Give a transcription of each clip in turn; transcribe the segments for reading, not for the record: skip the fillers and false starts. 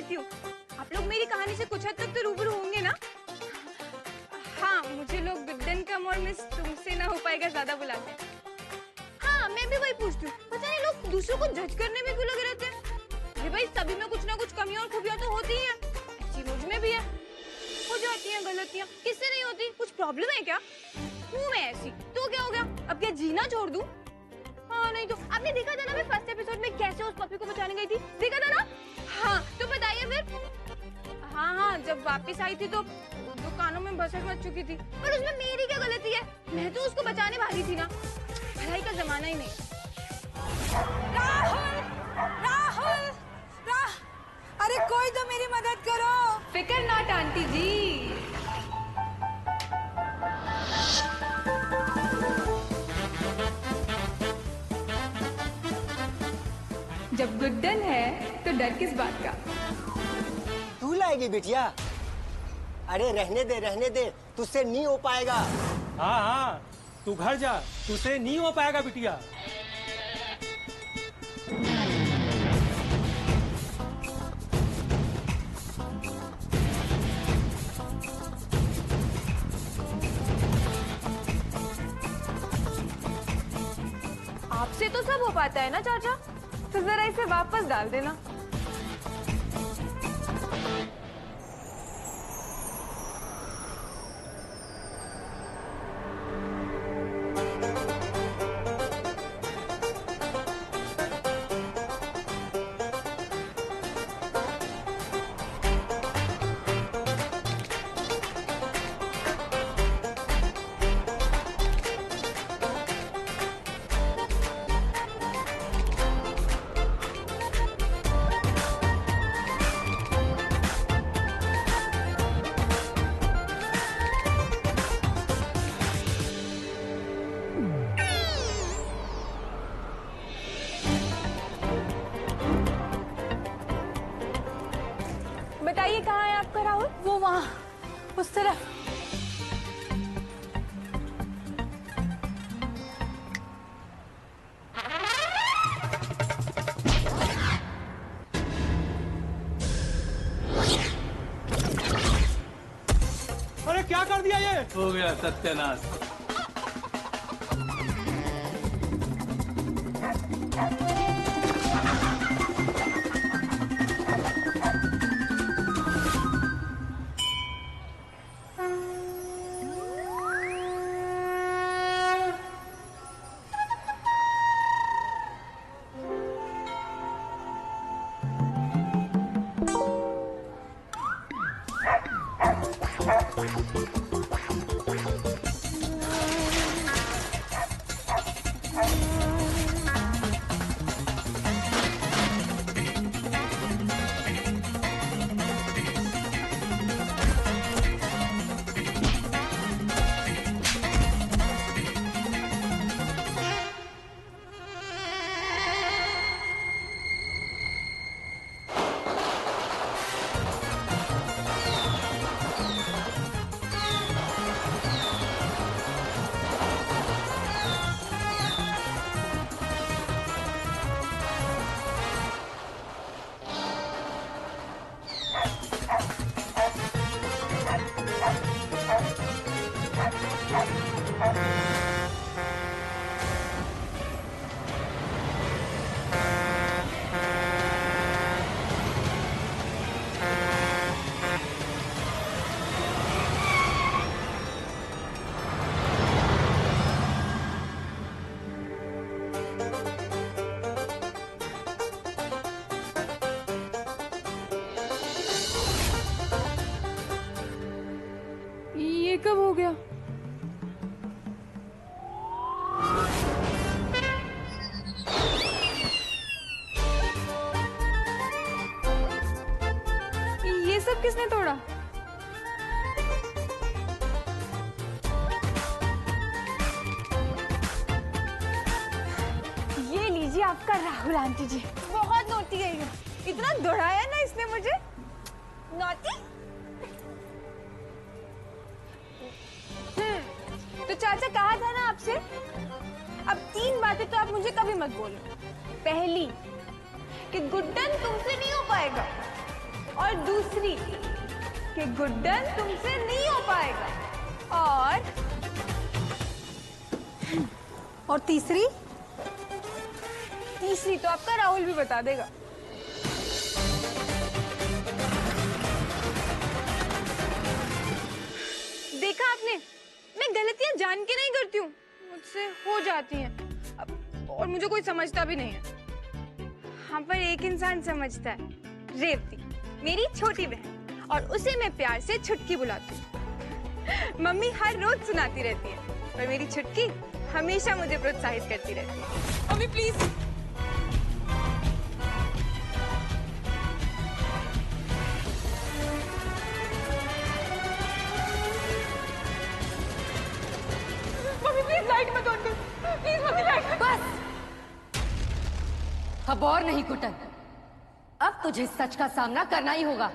कहती हूँ, आप लोग मेरी कहानी से कुछ हद तक तो रूबरू होंगे ना? हाँ, मुझे लोग गुड्डन कम और मिस तुमसे ना हो पाएगा ज्यादा बुलाते हैं। हाँ, मैं भी वही पूछती हूँ, पता नहीं लोग दूसरों को जज करने में क्यों लगे रहते हैं? अरे भाई, सभी में कुछ ना कुछ कमियां और खूबियां तो होती ही हैं। ऐसी मुझ में भी है, हो जाती हैं गलतियां, किससे नहीं होती? कुछ प्रॉब्लम है क्या? हूँ मैं ऐसी, तो क्या हो गया? अब क्या जीना छोड़ दूं? हाँ, नहीं तो आपने देखा था ना मैं फर्स्ट एपिसोड में कैसे उस पपी को बचाने गई थी, देखा था ना? हाँ, तो बताइए फिर। हाँ, जब वापस आई थी तो दुकानों में बसर मच चुकी थी, और उसमें मेरी क्या गलती है? मैं तो उसको बचाने भागी थी ना। भलाई का जमाना ही नहीं। राहुल, राहुल, अरे कोई तो मेरी मदद करो। फिकर नॉट आंटी जी। जब गुड्डन है तो डर किस बात का? तू लाएगी बिटिया? अरे रहने दे, तुझसे नहीं हो पाएगा। हाँ हाँ, तू घर जा, तुझसे नहीं हो पाएगा बिटिया। आपसे तो सब हो पाता है ना चाचा, तो जरा इसे वापस डाल देना। बताइए कहाँ है आपका राहुल? वो वहाँ, उस तरफ। अरे क्या कर दिया ये? हो गया सत्यानाश। ये कब हो गया? ये सब किसने तोड़ा? ये लीजिए आपका राहुल आंटी जी। बहुत नोटी है ये, इतना दौड़ाया ना इसने मुझे। नोटी। तो चाचा कहा था ना आपसे, अब 3 बातें तो आप मुझे कभी मत बोलो। पहली, कि गुड्डन तुमसे नहीं हो पाएगा। और दूसरी कि गुड्डन तुमसे नहीं हो पाएगा। और तीसरी? तीसरी तो आपका राहुल भी बता देगा। देखा आपने, मैं गलतियां जान के नहीं करती हूँ, मुझसे हो जाती हैं। और मुझे कोई समझता भी नहीं है। हाँ, पर एक इंसान समझता है, रेवती, मेरी छोटी बहन, और उसे मैं प्यार से छुटकी बुलाती हूँ। मम्मी हर रोज सुनाती रहती है, पर मेरी छुटकी हमेशा मुझे प्रोत्साहित करती रहती है। Mummy please. लाइट मत ऑन कर प्लीज मम्मी, लाइट। बस अब और नहीं कुटन, अब तुझे सच का सामना करना ही होगा।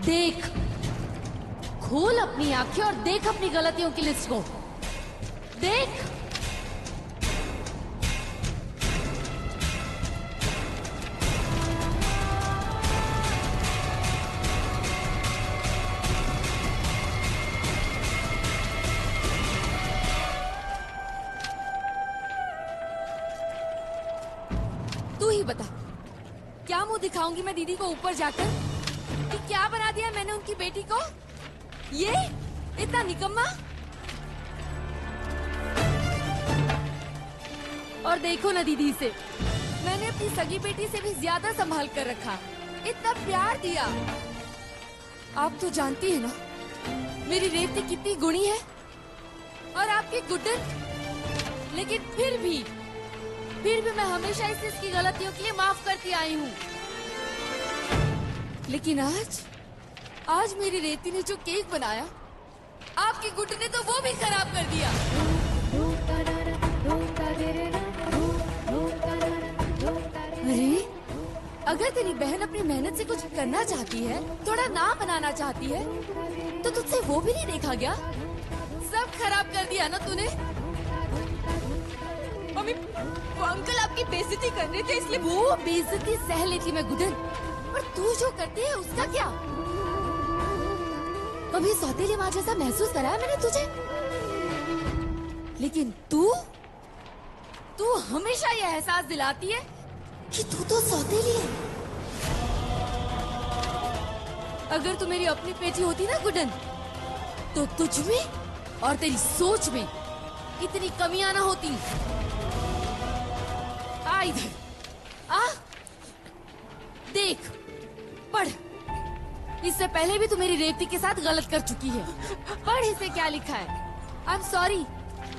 देख, खोल अपनी आंखें और देख अपनी गलतियों की लिस्ट को। देख, तू ही बता, क्या मुंह दिखाऊंगी मैं दीदी को ऊपर जाकर कि क्या बना दिया मैंने उनकी बेटी को? ये इतना निकम्मा। और देखो ना दीदी से, मैंने अपनी सगी बेटी से भी ज्यादा संभाल कर रखा, इतना प्यार दिया। आप तो जानती है ना मेरी रेवती कितनी गुणी है, और आपकी गुड्डन। लेकिन फिर भी मैं हमेशा इसकी गलतियों के लिए माफ करती आई हूँ। लेकिन आज मेरी रेवती ने जो केक बनाया, आपकी गुड्डू ने तो वो भी खराब कर दिया। अरे, अगर तेरी बहन अपनी मेहनत से कुछ करना चाहती है, थोड़ा नाम बनाना चाहती है, तो तुझसे वो भी नहीं देखा गया? सब खराब कर दिया ना तूने। मम्मी, वो अंकल आपकी बेइज्जती कर रहे थे, इसलिए वो बेइज्जती सह लेती मैं गुड्डन, पर तू जो करती है उसका क्या? कभी सौतेली माँ जैसा महसूस करा है मैंने तुझे? लेकिन तू हमेशा ये एहसास दिलाती है कि तू तो सौतेली है। अगर तू मेरी अपनी बेटी होती ना गुड्डन, तो तुझ में और तेरी सोच में इतनी कमियां ना होती। आ इधर आ, देख, पढ़। इससे पहले भी तू मेरी रेवती के साथ गलत कर चुकी है। पढ़ इसे क्या लिखा है। आई एम सॉरी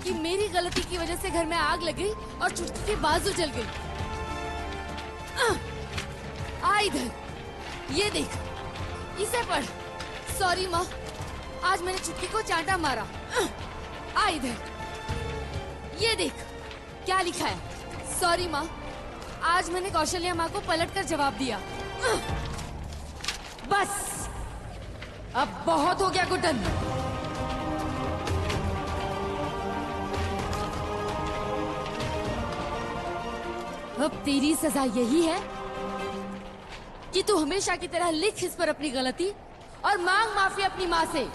कि मेरी गलती की वजह से घर में आग लग गई और छुटकी की बाजू जल गई। आ इधर, ये देख, इसे पढ़। सॉरी माँ, आज मैंने छुटकी को चांटा मारा। आ इधर, ये देख क्या लिखा है। सॉरी माँ, आज मैंने कौशल्या माँ को पलटकर जवाब दिया। बस, अब बहुत हो गया गुड्डन। अब तेरी सजा यही है कि तू हमेशा की तरह लिख इस पर अपनी गलती और मांग माफी अपनी माँ से।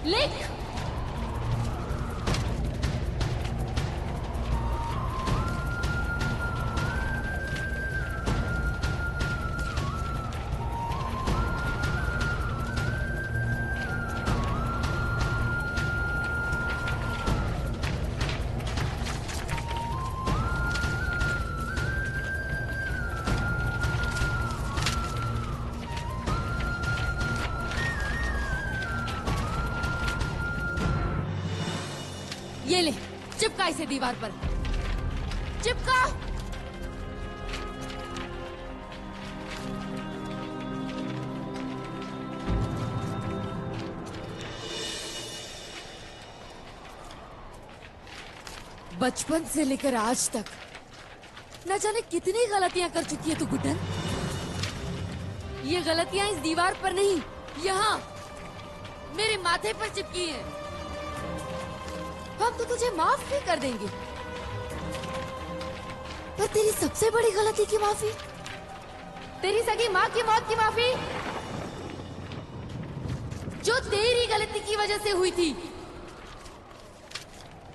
लिख। ये ले, चिपका इसे दीवार पर, चिपका। बचपन से लेकर आज तक न जाने कितनी गलतियां कर चुकी है तू गुड्डन। ये गलतियां इस दीवार पर नहीं, यहाँ मेरे माथे पर चिपकी हैं। हम तो तुझे माफ भी कर देंगे, पर तेरी सबसे बड़ी गलती की माफी, तेरी सगी माँ की मौत की माफी, जो तेरी गलती की वजह से हुई थी,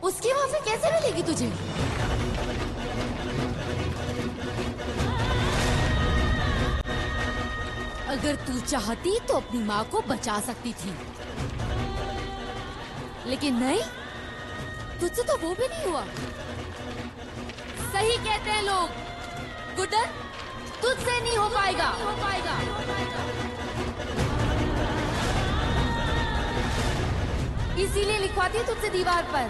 उसकी माफी कैसे मिलेगी तुझे? अगर तू चाहती तो अपनी माँ को बचा सकती थी, लेकिन नहीं, तुझसे तो वो भी नहीं हुआ। सही कहते हैं लोग, गुड्डन, तुझसे नहीं हो पाएगा, इसीलिए लिखवाती तुझसे दीवार पर,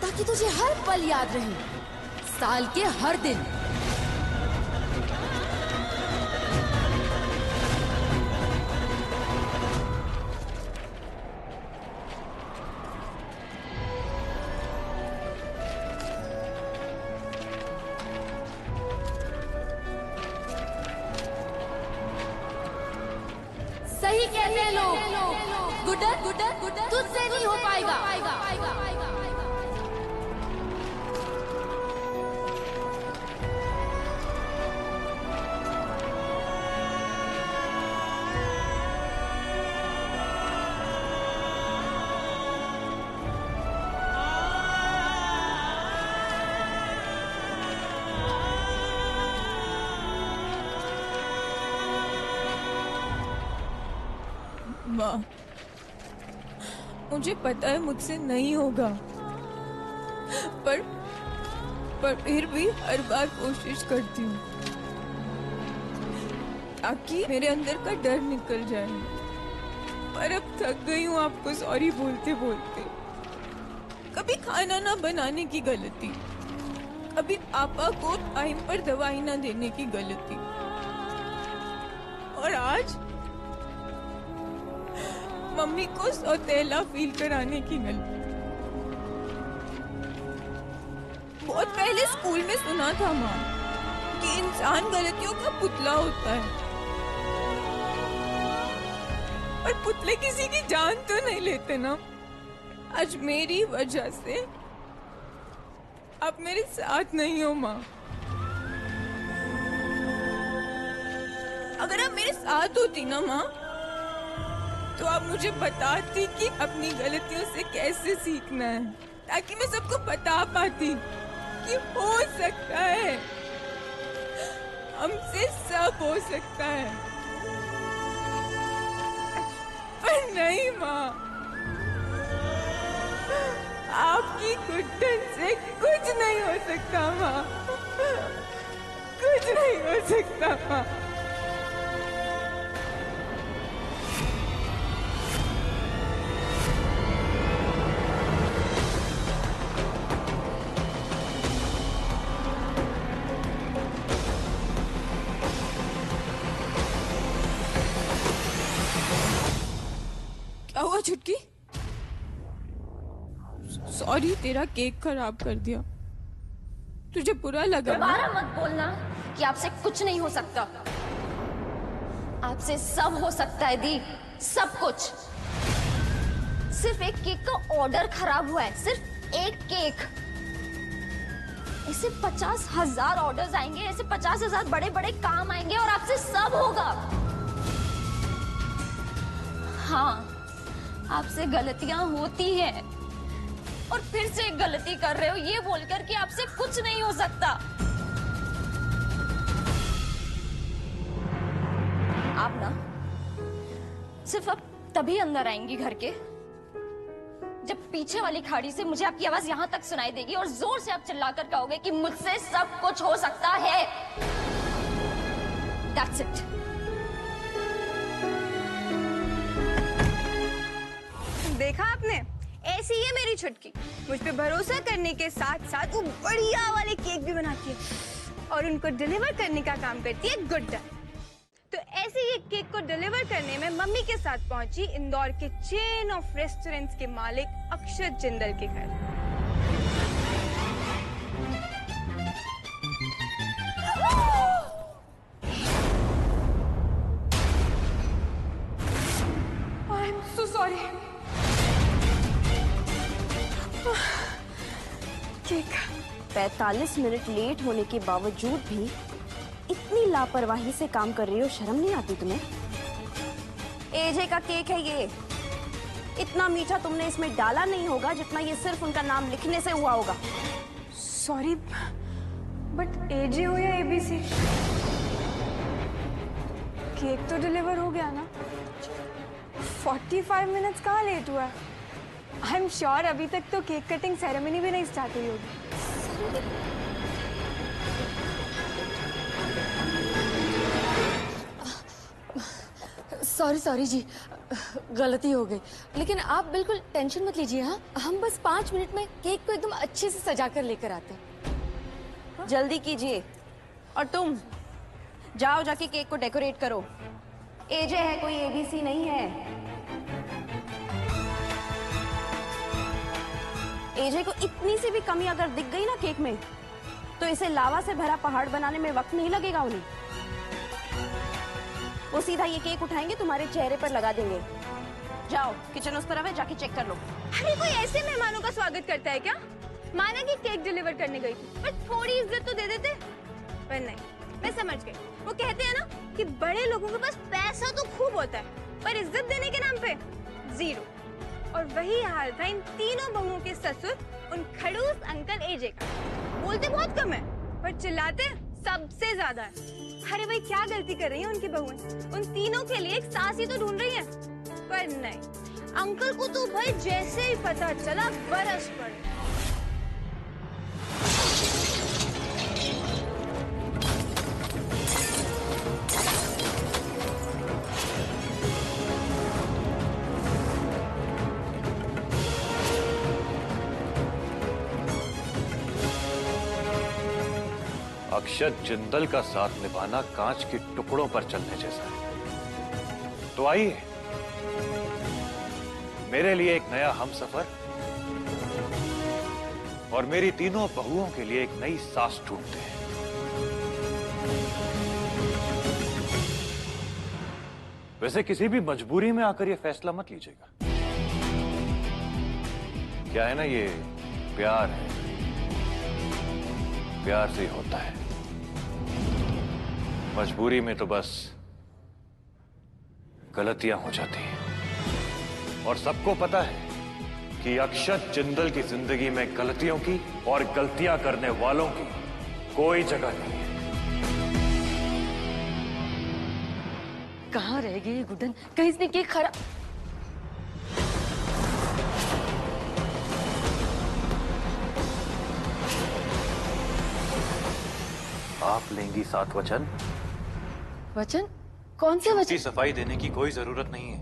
ताकि तुझे हर पल याद रहे, साल के हर दिन। सही कहते हैं लोग, गुड्डन, तुझसे नहीं हो पाएगा। माँ, मुझे पता है मुझसे नहीं होगा, पर फिर भी हर बार कोशिश करती हूँ ताकि मेरे अंदर का डर निकल जाए। पर अब थक गई हूँ आपको सॉरी बोलते बोलते। कभी खाना ना बनाने की गलती, कभी पापा को टाइम पर दवाई ना देने की गलती, और आज मम्मी को सौतेला फील कराने की गलती। बहुत पहले स्कूल में सुना था माँ कि इंसान गलतियों का पुतला होता है, पर पुतले किसी की जान तो नहीं लेते ना। आज मेरी वजह से आप मेरे साथ नहीं हो माँ। अगर आप मेरे साथ होती ना माँ, तो आप मुझे बताती कि अपनी गलतियों से कैसे सीखना है, ताकि मैं सबको बता पाती कि हो सकता है, हमसे सब हो सकता है। पर नहीं माँ, आपकी गुड्डन से कुछ नहीं हो सकता माँ, कुछ नहीं हो सकता माँ। क्या हुआ छुटकी? सॉरी, तेरा केक खराब कर दिया, तुझे बुरा लगा? दोबारा मत बोलना कि आपसे कुछ नहीं हो सकता। आपसे सब हो सकता है दी, सब कुछ। सिर्फ एक केक का ऑर्डर खराब हुआ है, सिर्फ एक केक। ऐसे 50,000 ऑर्डर्स आएंगे, ऐसे 50,000 बड़े बड़े काम आएंगे और आपसे सब होगा। हाँ, आपसे गलतियां होती हैं और फिर से एक गलती कर रहे हो ये बोलकर कि आपसे कुछ नहीं हो सकता। आप ना सिर्फ अब तभी अंदर आएंगी घर के जब पीछे वाली खाड़ी से मुझे आपकी आवाज यहां तक सुनाई देगी और जोर से आप चिल्लाकर कहोगे कि मुझसे सब कुछ हो सकता है। That's it. देखा आपने, ऐसी ही है मेरी छुटकी, मुझ पे भरोसा करने के साथ साथ वो बढ़िया वाले केक भी बनाती है और उनको डिलीवर करने का काम करती है गुड्डन। तो ऐसे ही एक केक को डिलीवर करने में मम्मी के साथ पहुंची इंदौर के चेन ऑफ रेस्टोरेंट्स के मालिक अक्षत जिंदल के घर। I am so sorry. Cake 45 minute late होने के बावजूद भी इतनी लापरवाही से काम कर रही हो, शर्म नहीं आती तुम्हें? एजे का केक है ये, इतना मीठा तुमने इसमें डाला नहीं होगा जितना ये सिर्फ उनका नाम लिखने से हुआ होगा। सॉरी, बट एजे हो या एबीसी, केक तो डिलीवर हो गया ना। 45 मिनट्स कहाँ लेट हुआ? आई एम श्योर अभी तक तो केक कटिंग सेरेमनी भी नहीं स्टार्ट हुई होगी। सॉरी जी, गलती हो गई। लेकिन आप बिल्कुल टेंशन मत लीजिए। हाँ, हम बस 5 मिनट में केक को एकदम अच्छे से सजा कर लेकर आते हैं। जल्दी कीजिए। और तुम जाओ, जाके केक को डेकोरेट करो। एजे है, कोई एबीसी नहीं है। एजे को इतनी सी भी कमी अगर दिख गई ना केक में, तो इसे लावा से भरा पहाड़ बनाने में वक्त नहीं लगेगा उन्हें। वो सीधा ये केक उठाएंगे, तुम्हारे चेहरे पर लगा देंगे। जाओ, किचन उस तरफ है, जाके चेक कर लो। अरे कोई ऐसे मेहमानों का स्वागत करता है क्या? माना कि केक डिलीवर करने गई थी, पर थोड़ी इज्जत तो दे देते। पर नहीं, मैं समझ गई। वो कहते हैं ना कि बड़े लोगों के पास पैसा तो खूब होता है, पर इज्जत देने के नाम पे जीरो। और वही हाल था इन तीनों बहुओं के ससुर, उन खड़ूस अंकल एजे का। बोलते बहुत कम है, पर चिल्लाते सबसे ज्यादा है। अरे भाई, क्या गलती कर रही है उनकी बहुएं? उन तीनों के लिए एक सास ही तो ढूंढ रही है। पर नहीं, अंकल को तो भाई जैसे ही पता चला बरस पड़े। अक्षत जिंदल का साथ निभाना कांच के टुकड़ों पर चलने जैसा है। तो आइए, मेरे लिए एक नया हमसफर और मेरी तीनों बहुओं के लिए एक नई सास ढूंढते हैं। वैसे किसी भी मजबूरी में आकर यह फैसला मत लीजिएगा। क्या है ना, ये प्यार है, प्यार से होता है। मजबूरी में तो बस गलतियां हो जाती हैं। और सबको पता है कि अक्षत जिंदल की जिंदगी में गलतियों की और गलतियां करने वालों की कोई जगह नहीं है। कहाँ रह गई ये गुड्डन? कहीं इसने केक खराब। आप लेंगी 7 वचन? वचन? कौन से वचन? सफाई देने की कोई जरूरत नहीं है,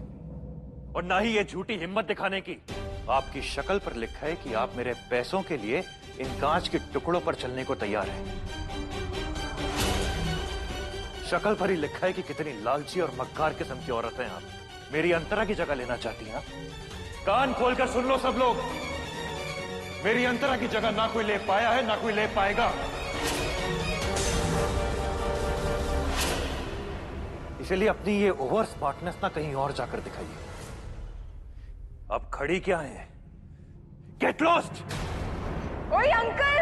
और ना ही ये झूठी हिम्मत दिखाने की। आपकी शक्ल पर लिखा है कि आप मेरे पैसों के लिए इन कांच के टुकड़ों पर चलने को तैयार हैं। शक्ल पर ही लिखा है कि कितनी लालची और मक्कार किस्म की औरत हैं आप। मेरी अंतरा की जगह लेना चाहती हैं? कान खोलकर सुन लो सब लोग, मेरी अंतरा की जगह ना कोई ले पाया है, ना कोई ले पाएगा। इसलिए अपनी ये ओवर स्मार्टनेस ना कहीं और जाकर दिखाइए। अब खड़ी क्या है? Get lost! ओए अंकल!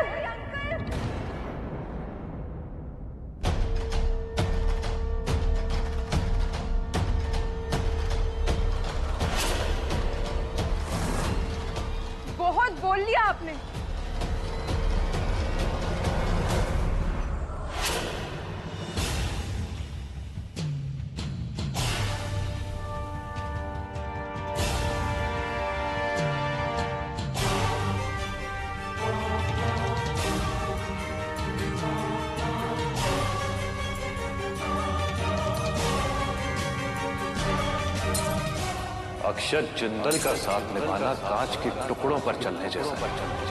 बहुत बोल लिया आपने। अक्षत जिंदल का साथ निभाना कांच के टुकड़ों पर चलने जैसा है।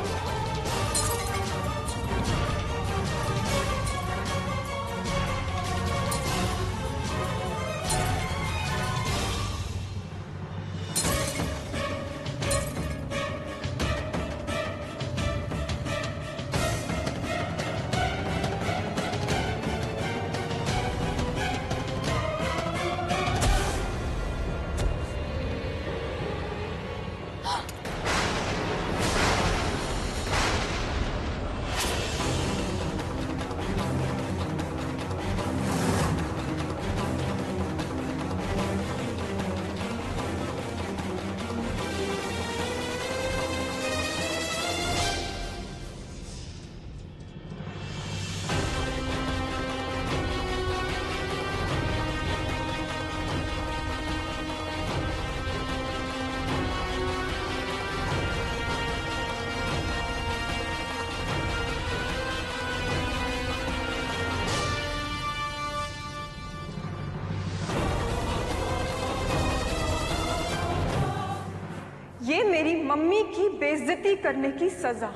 ये मेरी मम्मी की बेइज्जती करने की सजा।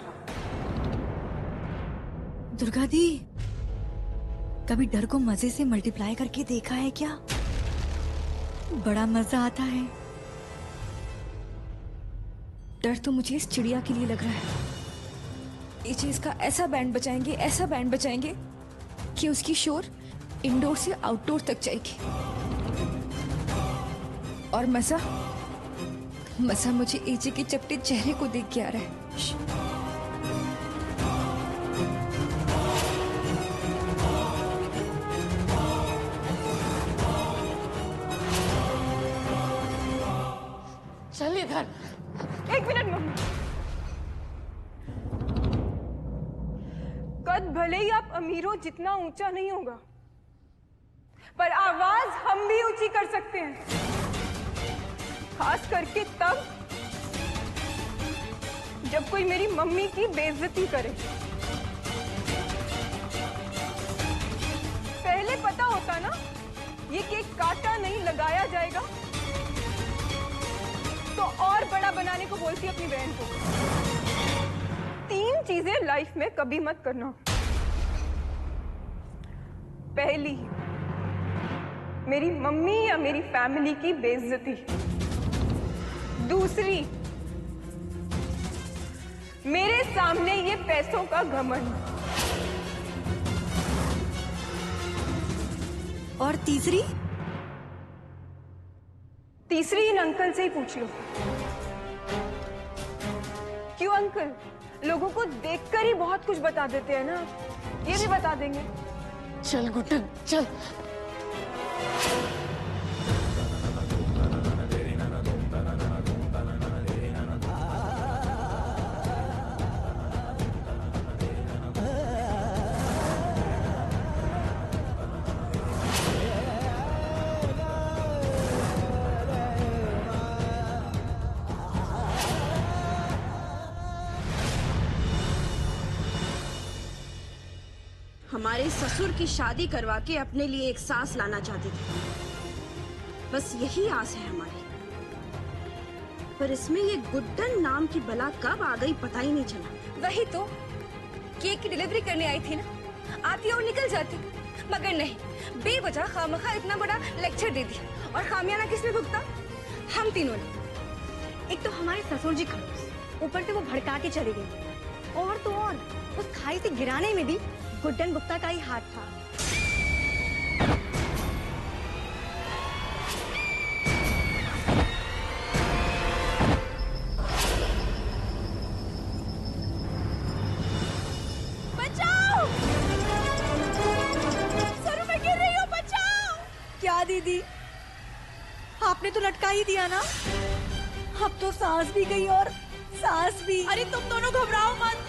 दुर्गा दी, कभी डर को मजे से मल्टीप्लाई करके देखा है क्या? बड़ा मजा आता है। डर तो मुझे इस चिड़िया के लिए लग रहा है। ये चीज का ऐसा बैंड बजाएंगे, ऐसा बैंड बजाएंगे कि उसकी शोर इंडोर से आउटडोर तक जाएगी। और मजा मुझे एजे के चपटे चेहरे को देख के आ रहा है। चल इधर। एक मिनट मम्मी। कद भले ही आप अमीरों जितना ऊंचा नहीं होगा, पर आवाज हम भी ऊंची कर सकते हैं, खास करके तब जब कोई मेरी मम्मी की बेइज्जती करे। पहले पता होता ना ये केक काटा नहीं लगाया जाएगा, तो और बड़ा बनाने को बोलती अपनी बहन को। 3 चीजें लाइफ में कभी मत करना। पहली, मेरी मम्मी या मेरी फैमिली की बेइज्जती। दूसरी, मेरे सामने ये पैसों का घमंड। और तीसरी इन अंकल से ही पूछ लो। क्यों अंकल? लोगों को देखकर ही बहुत कुछ बता देते हैं ना, ये भी बता देंगे। चल गुड्डन चल। हमारे ससुर की शादी करवा के अपने लिए एक सास लाना चाहती थी, बस यही आस है हमारी। पर इसमें ये गुड्डन नाम की बला कब आ गई पता ही नहीं चला। वही तो, केक की डिलीवरी करने आई थी ना, आती और निकल जाती, मगर नहीं, बेवजह खामखा इतना बड़ा लेक्चर दे दिया। और खामियाना किसने भुगता? हम तीनों ने। एक तो हमारे ससुर जी खड़ूस, ऊपर से वो भड़का के चली गई, और तो और उस खाई से गिराने में भी गुड्डन गुप्ता का ही हाथ था। बचाओ! सरू मैं गिर रही हूँ, बचाओ! क्या दीदी, आपने तो लटका ही दिया ना। अब तो सांस भी गई और सांस भी। अरे तुम दोनों घबराओ मत,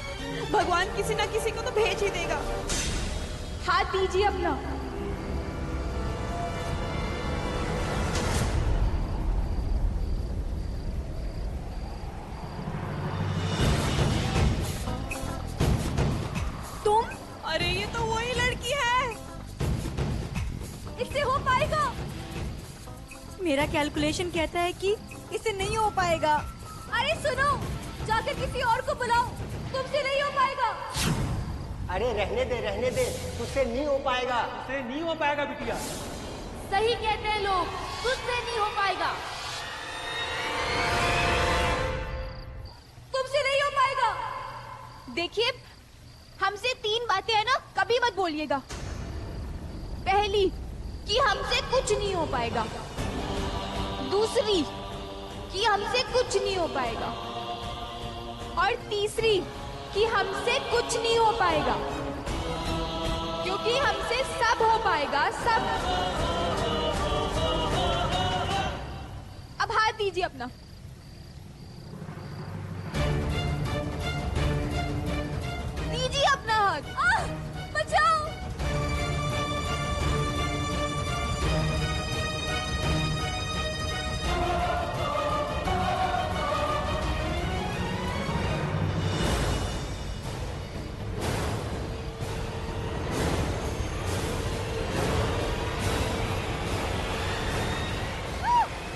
भगवान किसी ना किसी को तो भेज ही देगा। हाथ दीजिए अपना। तुम? अरे ये तो वही लड़की है। इससे हो पाएगा? मेरा कैलकुलेशन कहता है कि इससे नहीं हो पाएगा। अरे सुनो, जाकर किसी और को बुलाओ, तुमसे नहीं हो पाएगा। अरे रहने दे, तुझसे नहीं हो पाएगा। तुझसे नहीं हो पाएगा बिटिया। सही कहते हैं लोग, तुझसे नहीं हो पाएगा। तुमसे नहीं हो पाएगा। देखिए, हमसे 3 बातें है ना, कभी मत बोलिएगा। पहली कि हमसे कुछ नहीं हो पाएगा, दूसरी कि हमसे कुछ नहीं हो पाएगा, और तीसरी कि हमसे कुछ नहीं हो पाएगा, क्योंकि हमसे सब हो पाएगा, सब। अब हाथ दीजिए अपना। दीजिए अपना हाथ। बचाओ।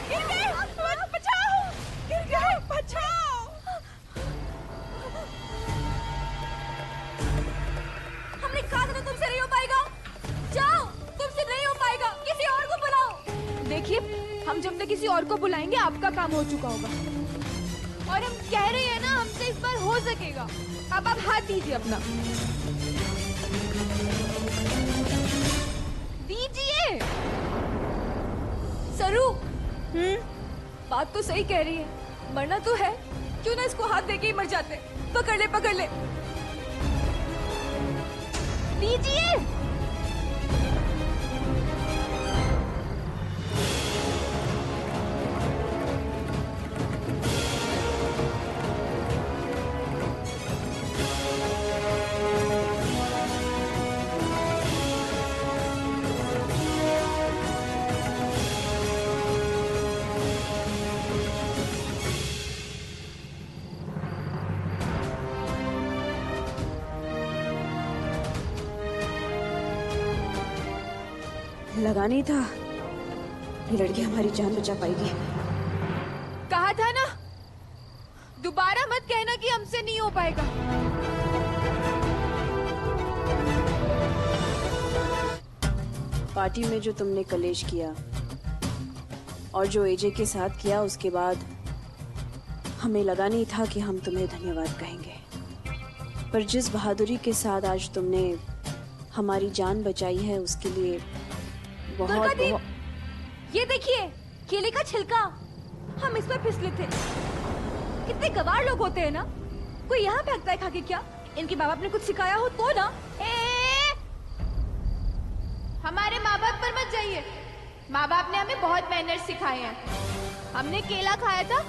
गिर गए, बचाओ, गिर गए, बचाओ। हमने कहा था ना तुमसे नहीं हो पाएगा। जाओ, तुमसे नहीं हो पाएगा, किसी और को बुलाओ। देखिए, हम जब तक किसी और को बुलाएंगे आपका काम हो चुका होगा, और हम कह रहे हैं ना हमसे इस बार हो सकेगा। अब आप हाथ दीजिए अपना, दीजिए। सरू, बात तो सही कह रही है, मरना तो है, क्यों ना इसको हाथ देके ही मर जाते। पकड़ ले, पकड़ ले, दीजिए। लगा नहीं था ये लड़की हमारी जान बचा पाएगी। कहा था ना, दोबारा मत कहना कि हमसे नहीं हो पाएगा। पार्टी में जो तुमने कलेश किया और जो एजे के साथ किया, उसके बाद हमें लगा नहीं था कि हम तुम्हें धन्यवाद कहेंगे, पर जिस बहादुरी के साथ आज तुमने हमारी जान बचाई है, उसके लिए बहुत बहुत। ये देखिए, केले का छिलका, हम इस पर फिसले थे। कितने गवार लोग होते हैं ना। कोई यहाँ फेंकता है खा के क्या? इनके माँ बाप ने कुछ सिखाया हो तो ना। हमारे माँ बाप पर मत जाइए, माँ बाप ने हमें बहुत मैनर्स सिखाए हैं। हमने केला खाया था,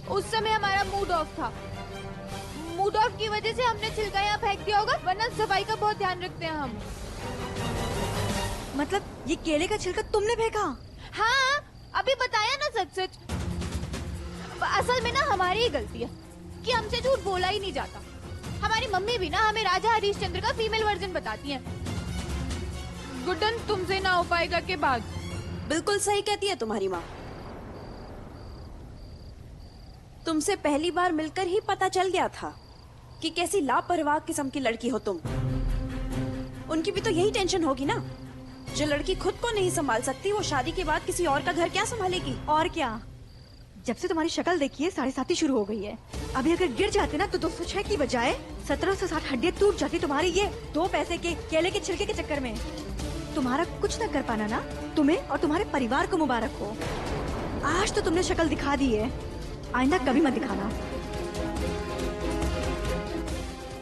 उस समय हमारा मूड ऑफ था। मूड ऑफ की वजह से हमने छिलका यहाँ फेंक दिया होगा, वरना सफाई का बहुत ध्यान रखते हैं हम। मतलब ये केले का छिलका तुमने फेंका? हाँ, अभी बताया ना सच सच। असल में ना हमारी ही गलती है कि हमसे झूठ बोला ही नहीं जाता। हमारी मम्मी भी ना हमें राजा हरिश्चंद्र का फीमेल वर्जन बताती हैं। गुड्डन, तुमसे ना हो पाएगा के बाद। बिल्कुल सही कहती है तुम्हारी माँ। तुमसे पहली बार मिलकर ही पता चल गया था कि कैसी लापरवाह किस्म की लड़की हो तुम। उनकी भी तो यही टेंशन होगी ना। जो लड़की खुद को नहीं संभाल सकती, वो शादी के बाद किसी और का घर क्या संभालेगी? और क्या, जब से तुम्हारी शक्ल देखी है 7.5 शुरू हो गई है। अभी अगर गिर जाते ना तो 206 की बजाय 1760 हड्डियां टूट जाती तुम्हारी ये 2 पैसे के केले के छिलके के चक्कर में। तुम्हारा कुछ न कर पाना ना तुम्हें और तुम्हारे परिवार को मुबारक हो। आज तो तुमने शक्ल दिखा दी है, आइंदा कभी मत दिखाना।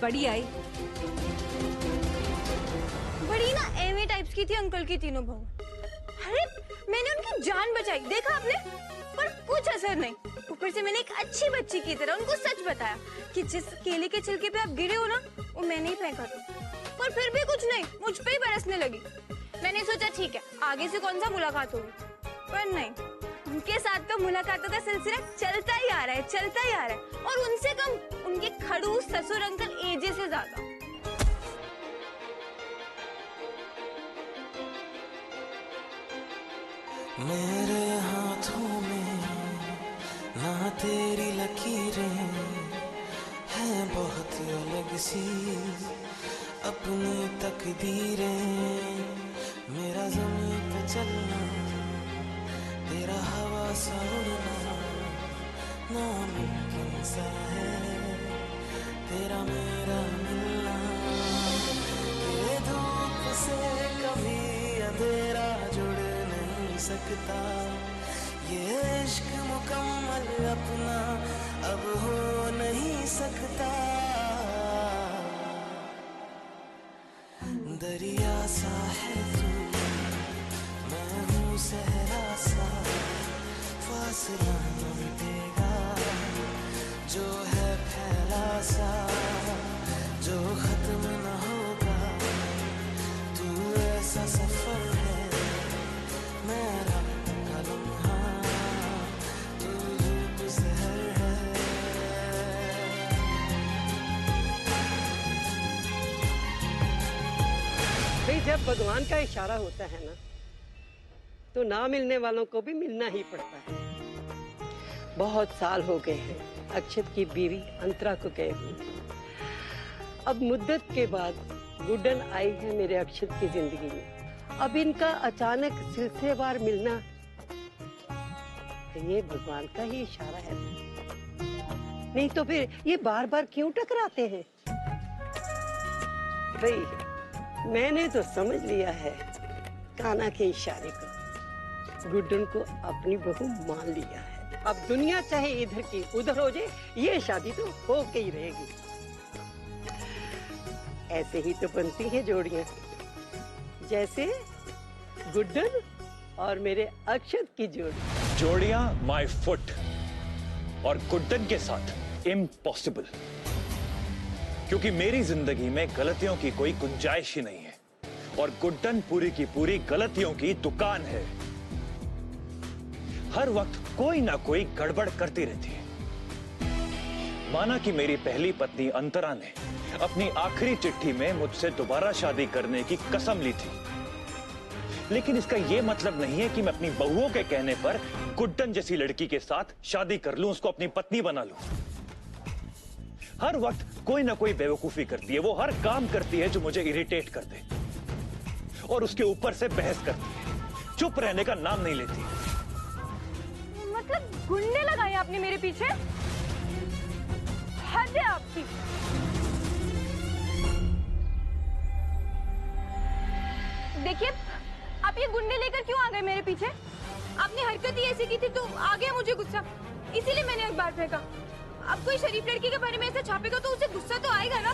बड़ी आई, बड़ी ना एमी टाइप्स की थी अंकल की तीनों बहू। अरे मैंने उनकी जान बचाई, देखा आपने, पर कुछ असर नहीं। ऊपर से मैंने एक अच्छी बच्ची की तरह उनको सच बताया कि जिस केले के छिलके पे आप गिरे हो ना, वो मैंने ही फेंका था। पर फिर भी कुछ नहीं, मुझ पे ही बरसने लगी। मैंने सोचा ठीक है, आगे से कौन सा मुलाकात होगी, पर नहीं, उनके साथ तो मुलाकातों का सिलसिला चलता ही आ रहा है, चलता ही आ रहा है। और उनसे कम उनके खड़ूस ससुर अंकल एजे से ज्यादा। मेरे हाथों में ना तेरी लकीरें हैं बहुत अलग सी, अपनी तकदीरें, मेरा ज़मीन पे चलना, तेरा हवा सा उड़ना, नामुमकिन सा है तेरा मेरा मिलना। तेरे धूप से कभी अंधेरा जुड़ नहीं सकता, ये इश्क मुकम्मल अपना अब हो नहीं सकता। दरिया सा है तू, मैं हूँ सहरा सा, फासला न मिटेगा जो है फैला सा, जो खत्म न होगा। तू ऐसा सफर है मैं रात का लम्हा, तू धूप सहर है। भाई जब भगवान का इशारा होता है ना, तो ना मिलने वालों को भी मिलना ही पड़ता है। बहुत साल हो गए हैं अक्षत की बीवी अंतरा को गए हुए। अब मुद्दत के बाद गुड्डन आई है मेरे अक्षत की जिंदगी में। अब इनका अचानक सिलसिलेवार मिलना, ये भगवान का ही इशारा है। नहीं तो फिर ये बार बार क्यों टकराते हैं? भाई मैंने तो समझ लिया है कान्हा के इशारे को, गुड्डन को अपनी बहू मान लिया है। अब दुनिया चाहे इधर की उधर हो जाए, ये शादी तो हो के ही रहेगी। ऐसे ही तो बनती है जोड़ियां, जैसे गुड्डन और मेरे अक्षत की जोड़ी। जोड़ियां माय फुट और गुड्डन के साथ इम्पॉसिबल, क्योंकि मेरी जिंदगी में गलतियों की कोई गुंजाइश ही नहीं है और गुड्डन पूरी की पूरी गलतियों की दुकान है। हर वक्त कोई ना कोई गड़बड़ करती रहती है। माना कि मेरी पहली पत्नी अंतरा ने अपनी आखिरी चिट्ठी में मुझसे दोबारा शादी करने की कसम ली थी, लेकिन इसका यह मतलब नहीं है कि मैं अपनी बहुओं के कहने पर गुड्डन जैसी लड़की के साथ शादी कर लूं, उसको अपनी पत्नी बना लूं। हर वक्त कोई ना कोई बेवकूफी करती है, वो हर काम करती है जो मुझे इरिटेट कर दे और उसके ऊपर से बहस करती है, चुप रहने का नाम नहीं लेती। मतलब गुंडे लगाए आपने मेरे पीछे? हद है आपकी। देखिए, आप ये गुंडे लेकर क्यों आ गए मेरे पीछे? आपने हरकत ही ऐसी की थी तो आ गया मुझे गुस्सा, इसीलिए मैंने अखबार फेंका। अब कोई शरीफ लड़की के बारे में ऐसा छापेगा तो उसे गुस्सा तो आएगा ना।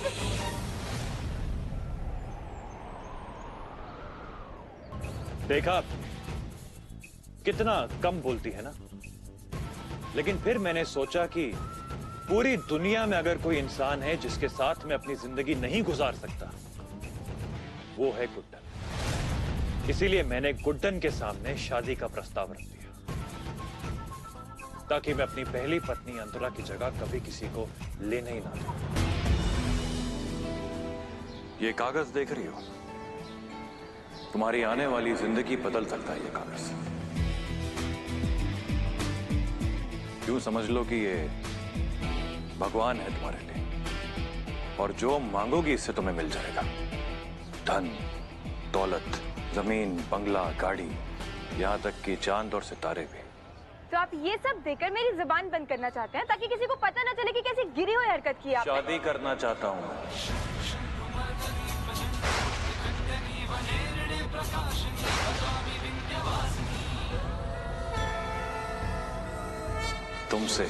देखा कितना कम बोलती है ना, लेकिन फिर मैंने सोचा कि पूरी दुनिया में अगर कोई इंसान है जिसके साथ मैं अपनी जिंदगी नहीं गुजार सकता, वो है गुड्डन। इसीलिए मैंने गुड्डन के सामने शादी का प्रस्ताव रख दिया, ताकि मैं अपनी पहली पत्नी अंतरा की जगह कभी किसी को लेने ही ना दूं। ये कागज देख रही हो? तुम्हारी आने वाली जिंदगी बदल सकता है ये कागज। यूं समझ लो कि ये भगवान है तुम्हारे लिए, और जो मांगोगी इससे तुम्हें मिल जाएगा। धन, दौलत, जमीन, बंगला, गाड़ी, यहाँ तक कि चांद और सितारे भी। तो आप ये सब देकर मेरी जुबान बंद करना चाहते हैं ताकि किसी को पता ना चले कि कैसी गिरी हुई हरकत की आपने? शादी करना चाहता हूँ तुमसे।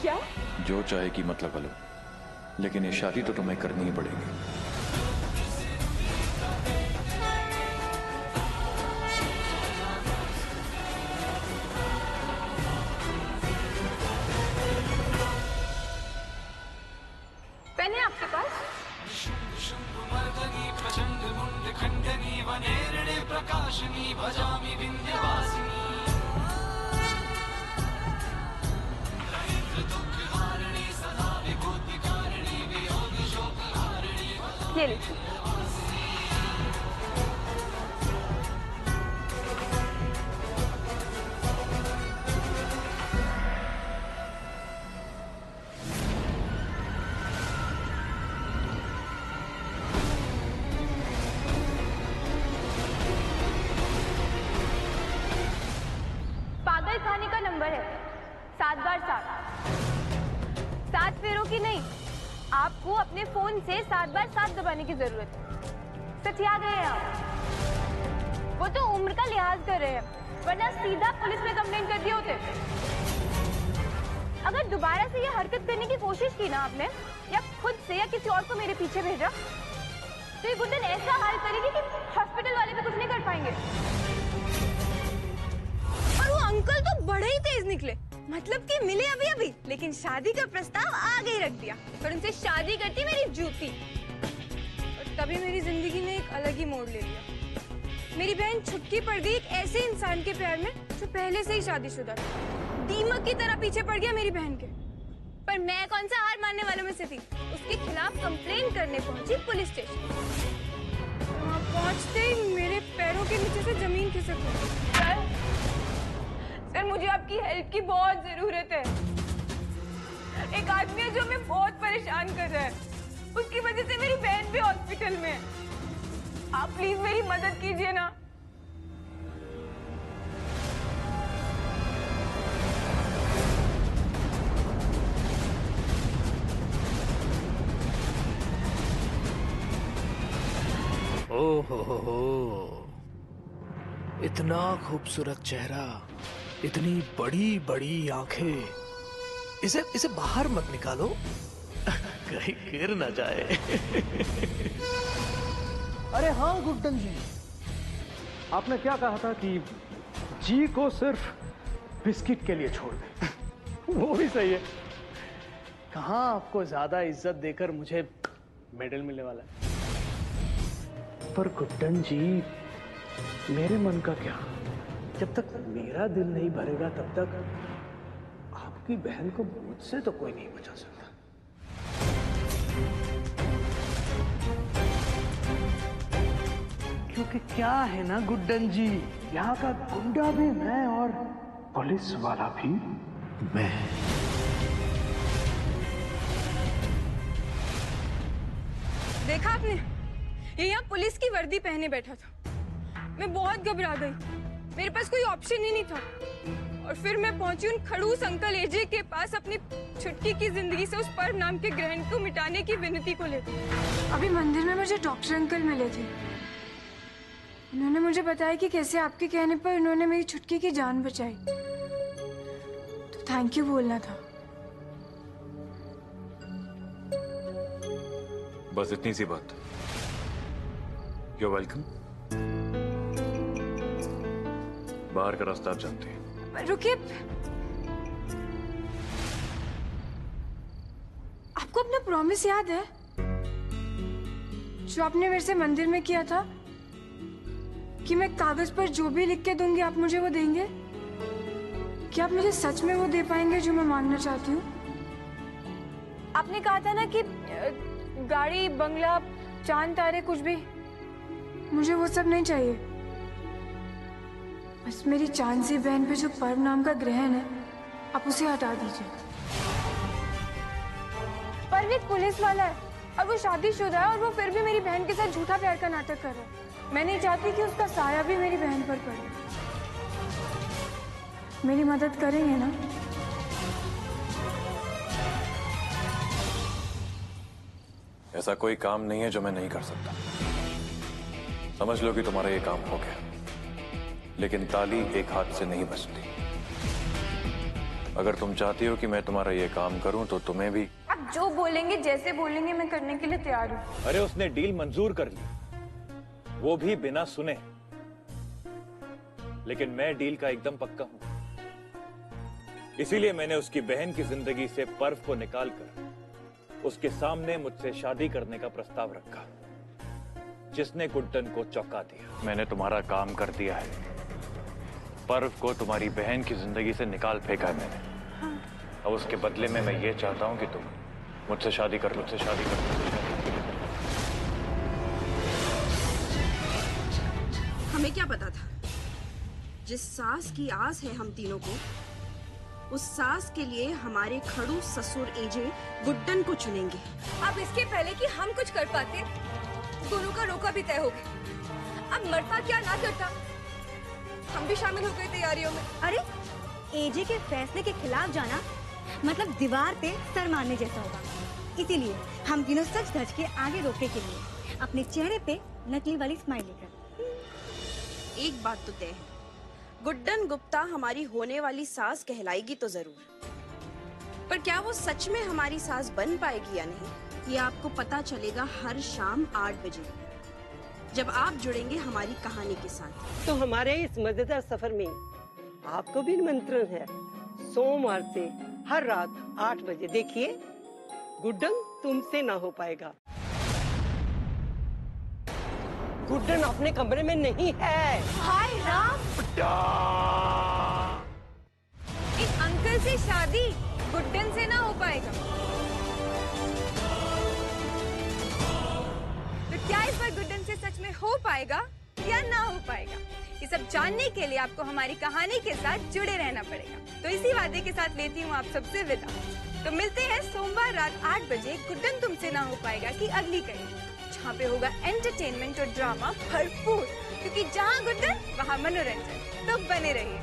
क्या? जो चाहे की मतलब लो, लेकिन ये शादी तो तुम्हें करनी ही पड़ेगी। पेन है आपके पास? ये लीजिए। पागल खाने का नंबर है 7 बार 7 फेरों की नहीं, आपको अपने फोन से 7 बार 7 दबाने की जरूरत है। सठिया गए हैं आप। वो तो उम्र का लिहाज कर रहे हैं, वरना सीधा पुलिस में कंप्लेंट कर दिए होते। अगर दोबारा से ये हरकत करने की कोशिश की ना आपने, या खुद से या किसी और को मेरे पीछे भेजा, तो ये गुड्डन ऐसा हाल करेगी कि हॉस्पिटल वाले भी कुछ नहीं कर पाएंगे। और वो अंकल तो बड़े ही तेज निकले, मतलब कि मिले अभी अभी, लेकिन शादी का प्रस्ताव आगे ही रख दिया और उनसे शादी करती मेरी जूती। और तभी मेरी जिंदगी ने एक अलग ही मोड़ ले लिया। मेरी बहन छुटकी पड़ गई एक ऐसे इंसान के प्यार में जो पहले से ही शादीशुदा था। दीमक की तरह पीछे पड़ गया मेरी बहन के। पर मैं कौन सा हार मानने वालों में से थी। उसके खिलाफ कंप्लेन करने पहुंची पुलिस स्टेशन। वहां पहुंचते ही मेरे पैरों के नीचे से जमीन खिसक गई। सर, मुझे आपकी हेल्प की बहुत जरूरत है। एक आदमी है जो हमें बहुत परेशान कर रहा है, उसकी वजह से मेरी बहन भी हॉस्पिटल में है। आप प्लीज मेरी मदद कीजिए ना। ओहो, इतना खूबसूरत चेहरा, इतनी बड़ी बड़ी आंखें, इसे बाहर मत निकालो, कहीं गिर ना जाए। अरे हाँ गुड्डन जी, आपने क्या कहा था कि जी को सिर्फ बिस्किट के लिए छोड़ दे। वो भी सही है। कहाँ आपको ज्यादा इज्जत देकर मुझे मेडल मिलने वाला है। पर गुड्डन जी, मेरे मन का क्या, जब तक मेरा दिल नहीं भरेगा तब तक आपकी बहन को मुझसे तो कोई नहीं बचा सकता। क्योंकि क्या है ना गुड्डन जी, यहाँ का गुंडा भी मैं और पुलिस वाला भी मैं। देखा आपने, ये यहाँ पुलिस की वर्दी पहने बैठा था। मैं बहुत घबरा गई, मेरे पास कोई ऑप्शन ही नहीं था। और फिर मैं पहुंची उन खड़ूस अंकल एजे के पास अपनी छुटकी की जिंदगी से उस पर नाम के ग्रहण को मिटाने की विनती को लेकर। अभी मंदिर में मुझे डॉक्टर अंकल मिले थे। उन्होंने मुझे बताया कि कैसे आपके कहने पर उन्होंने मेरी छुटकी की जान बचाई। तो थैंक यू बोलना था। बस इतनी सी बात। You're welcome। बाहर का रास्ता आप जानते हैं। रुकिए, आपको अपना प्रॉमिस याद है जो आपने मेरे से मंदिर में किया था कि मैं कागज पर जो भी लिख के दूंगी आप मुझे वो देंगे? क्या आप मुझे सच में वो दे पाएंगे जो मैं मांगना चाहती हूँ? आपने कहा था ना कि गाड़ी, बंगला, चांद, तारे, कुछ भी। मुझे वो सब नहीं चाहिए। बस मेरी चांद सी बहन पे जो पर्व नाम का ग्रहण है, आप उसे हटा दीजिए। पर्व एक पुलिस वाला है और वो शादीशुदा है, और वो फिर भी मेरी बहन के साथ झूठा प्यार का नाटक कर रहा है। मैं नहीं चाहती कि उसका साया भी मेरी बहन पर पड़े। मेरी मदद करेंगे ना? ऐसा कोई काम नहीं है जो मैं नहीं कर सकता। समझ लो कि तुम्हारा ये काम हो गया, लेकिन ताली एक हाथ से नहीं बजती। अगर तुम चाहती हो कि मैं तुम्हारा ये काम करूं तो तुम्हें भी। आप जो बोलेंगे, जैसे बोलेंगे, मैं करने के लिए तैयार हूँ। अरे उसने डील मंजूर कर ली, वो भी बिना सुने। लेकिन मैं डील का एकदम पक्का हूं, इसीलिए मैंने उसकी बहन की जिंदगी से पर्व को निकालकर उसके सामने मुझसे शादी करने का प्रस्ताव रखा, जिसने गुड्डन को चौंका दिया। मैंने तुम्हारा काम कर दिया है। पर्व को तुम्हारी बहन की जिंदगी से निकाल फेंका है मैंने। अब उसके बदले में मैं ये चाहता हूं कि तुम मुझसे शादी कर लो, मुझसे शादी कर लो। हमें क्या पता था, जिस सास की आस है हम तीनों को, उस सास के लिए हमारे खड़ूस ससुर एजे गुड्डन को चुनेंगे। अब इसके पहले कि हम कुछ कर पाते, दोनों का रोका भी तय हो गया। अब मरता क्या ना करता, हम भी शामिल हो गए तैयारियों में। अरे एजे के फैसले के खिलाफ जाना मतलब दीवार पे सर मारने जैसा होगा। इसीलिए हम तीनों सच धज के आगे रोकने के लिए अपने चेहरे पे नकली वाली स्माइल लेकर। एक बात तो तय है, गुड्डन गुप्ता हमारी होने वाली सास कहलाएगी तो जरूर, पर क्या वो सच में हमारी सास बन पाएगी या नहीं, ये आपको पता चलेगा हर शाम 8 बजे, जब आप जुड़ेंगे हमारी कहानी के साथ। तो हमारे इस मजेदार सफर में आपको भी निमंत्रण है। सोमवार से हर रात 8 बजे देखिए गुड्डन तुमसे ना हो पाएगा। गुड्डन अपने कमरे में नहीं है। हाय राम, इस अंकल से शादी गुड्डन से ना हो पाएगा। तो क्या इस बार गुड्डन से सच में हो पाएगा या ना हो पाएगा, ये सब जानने के लिए आपको हमारी कहानी के साथ जुड़े रहना पड़ेगा। तो इसी वादे के साथ लेती हूँ आप सबसे विदा। तो मिलते हैं सोमवार रात 8 बजे गुड्डन तुमसे ना हो पाएगा की अगली कड़ी, जहाँ पे होगा एंटरटेनमेंट और ड्रामा भरपूर, क्योंकि जहाँ गुड्डन वहाँ मनोरंजन। तो बने रहिए।